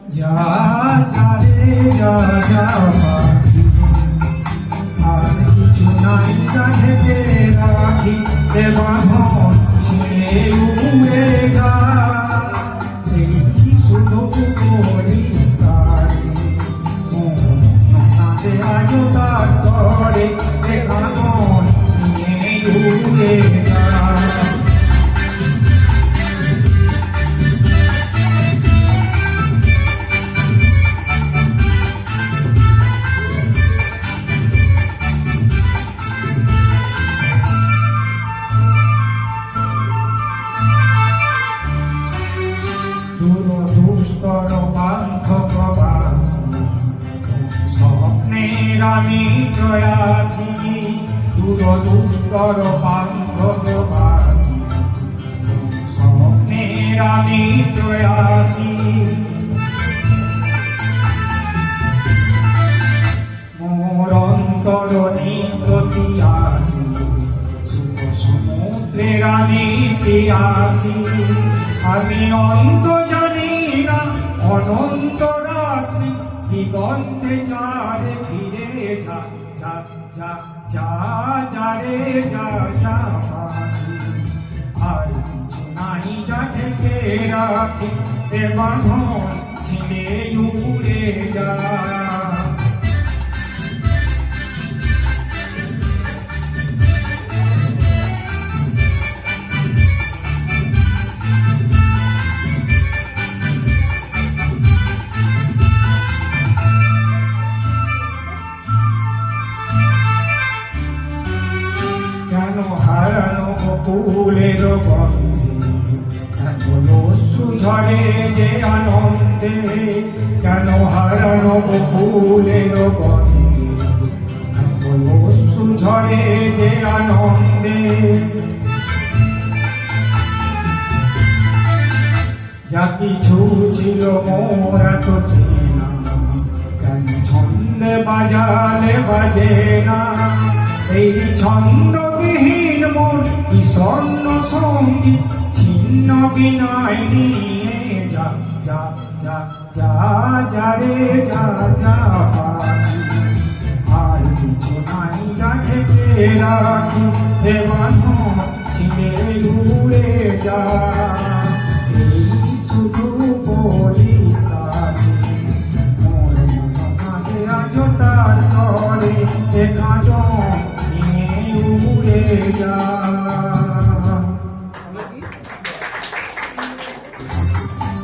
যা যা রে যা যা পাখি, আর কিছু নাই যা ঢেকে রাখি, এ বাঁধন ছিঁড়ে উড়ে যা। এই শুধু পরিষ্কারে মন কাঁদে আজ তার তরে, এ বাঁধন ছিঁড়ে উড়ে যা। দুরদুস্তর বান্ধব বাছি, স্বপ্নের আমি প্রয়াসী। দুরদুস্তর বান্ধব বাছি, স্বপ্নের আমি প্রয়াসী। মোর অন্তর নিগতি আছি, শুভ সমুদ্রের আমি পিয়াসী। আমি অন্ত জানি না অনন্ত রাত্রি, দিগন্তে যারে ফিরে যা যা যা যা যা রে যা যা পাখি, আর কিছু নাই যা ঢেকে রাখি, এ বাঁধন ছিঁড়ে উড়ে যা। কেন হারানো ফুলের গন্ধে, এত অশ্রু ঝরে যে আনন্দে। কেন হারানো ফুলের গন্ধে, এত অশ্রু ঝরে যে আনন্দে। যা কিছু ছিল মোর এত চেনা, কেন ছন্দে বাজালে বাজে না। এই ছন্দবিহীন মন বিষণ্ণ সঙ্গীত, ছিন্ন বিনয় নিয়ে যা যা যা যা যা রে যা যা পাখি, আর কিছু নাই যা ঢেকে রাখি, এ বাঁধন ছিঁড়ে উড়ে যা। এই শুধু পরিষ্কারে মোর মন কাঁদে আজ তার তরে, এ কাঁদন উড়ে যা।